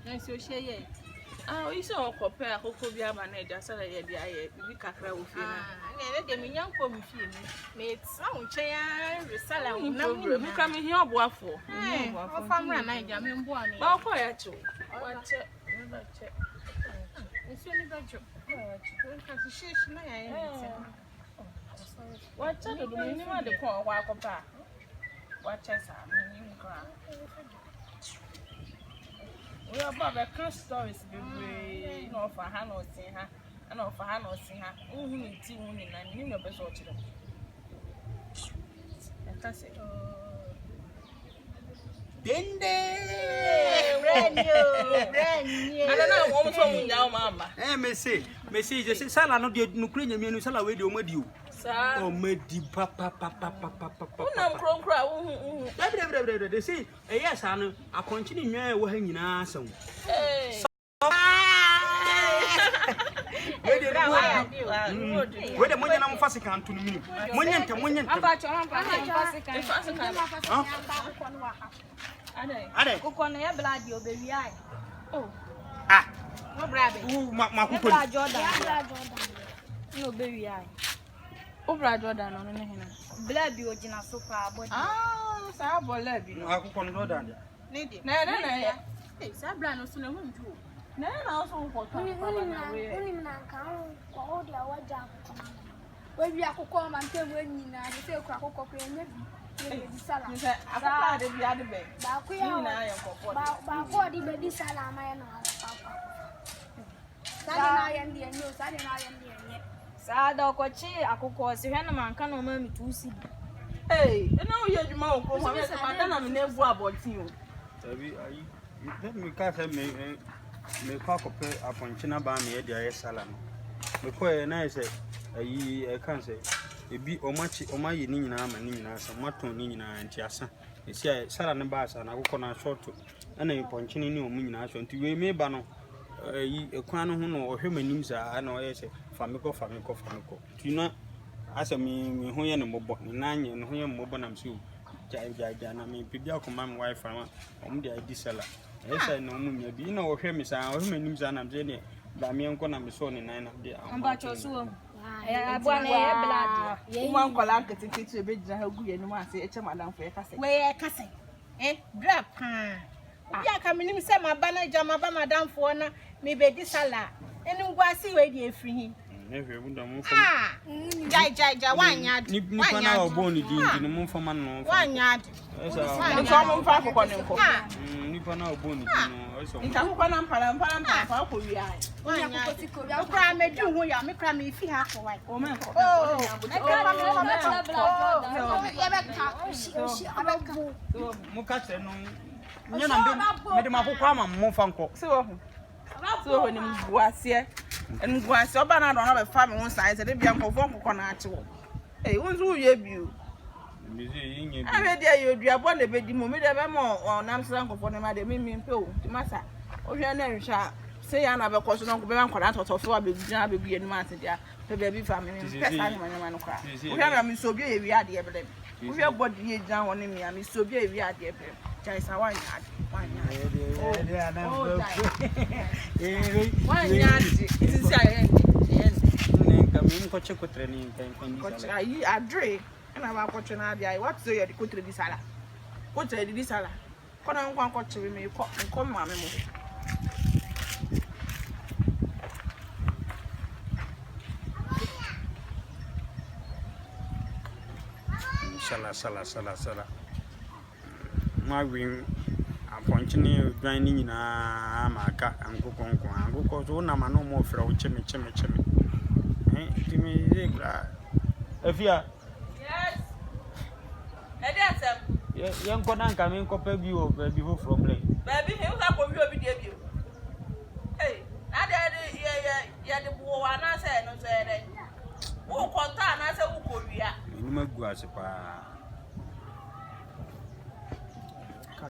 Nice you share ye. Ah, you saw compare akoko bi ama na eja sala ye dia ye bibi kakra wo fie na. Na de me nyanko me fie ni. Me tsa wo nchen resala wo na problem. Me kam hi oboafo. O famra na eja me mbo ani. Ba ko ya chu. Wa che, na che. Nso ni bajo. Ka si shish na ya ye. Wa che do me ni ma de ko kwa akopa. Wa che sa me ni nkra. We are about stories, baby. You know, for Hannah or see her, and of Hannah or see her. Oh, who need tea, woman, and you know, best watch them. And that's it. Dende! Brand new. I don't know, almost on now, mamma. Messi, just say, Salah, not the Ukrainian, you Salah, where do you? Sir, Oh, Medi Papa. I'm cry. They say, yes, I continue when you answer. Hey, Where the money I'm fussing to me. Money, oh, No brabby. my Jordan. No baby eye. Obra Jordan on him. Blood be original so far, but Ah, Sabo Levy. I could not do Lady. No, Hey, Sabra no sooner won't do. no, also for when we are come and tell when you know, the sale crack of maybe salad. I thought the other bed. But what did the salad, my papa? Saturday and the new Saturday and the Sada Cochi, I could cause you Hanaman can no mammy to see. Hey, you know you're more for my I'm never about you. Let me catch me cock upon China Bami at the salon. Because I say, I can't say, it be or much or my Nina and Nina, some maton Nina and Tiasa. It's a salon and bass, and I walk on a short to and a ponchini no Mina, to we may ban a crown or human names. I know I say, Famico. Do you not ask me who and mobile, nine and who am mobile, I'm so. Jana me pibia ko mam wife ama om de EID SALAH esa no mu me bi na wo hwe me sa wo me nim sa na je ne ba me enko na me so ne nan na de amba choso abo na ye blood Uma nkola nketete be gina ha gu ye nim ase eche madam fo ye kase We kase. Drop ha. Ya ka me nim se ma ba na jama ba madam fo na me be di SALAH. Eni ngwasi we di efri hi. ne hwe bu da mu fo Jai wanya. ni pa na obo ni di mu fo ma no Wanya. esa nko mo mfa akoko ne nko ni pa na obo ni di no esa nka akoko na mpala fa ko wi ai Wanya. Okra me du hu ya me kra me fi ha ko wai. o men ko mu ka che no nya na me de makoko ama mu fa nko so ho ni mbuase nguase oba na do na be fa me won sai se de bia nkofo nkoko na ache wo eh wonzu ye bio mi ze yin ame dia ye oduabo na be di mo me de be mo nam sra nkofo ne ma de mi mpe o ti masa o hwe na nhwa se ya na be koso no ko be nkwara totofo abeguna abegu enu ase dia pe be bi fa me pesa ni manyama no kwa o hwe na mi so bi ye wi ade e bele o hwe body ye jan won mi ami so bi ye wi ade e bele chai sa wanya wanya isi aye nka mi nko che kotre ni nka ayi adre na ba ko twena dia what so ye di kotre di SALAH kotre di SALAH ko na nkwa ko chiri me ko ma me mo SALAH ma win aponchini dwan ni nyina maka ankoko so na ma no mo fra o cheme timi zegra afia yes ede asem ye nko na nka me nko pa bi o pa bi from play baby he usa ko wi obi de bi hey ade ye de bo wa na se no se de wo ko ta na se wo ko wi a ni magu ase pa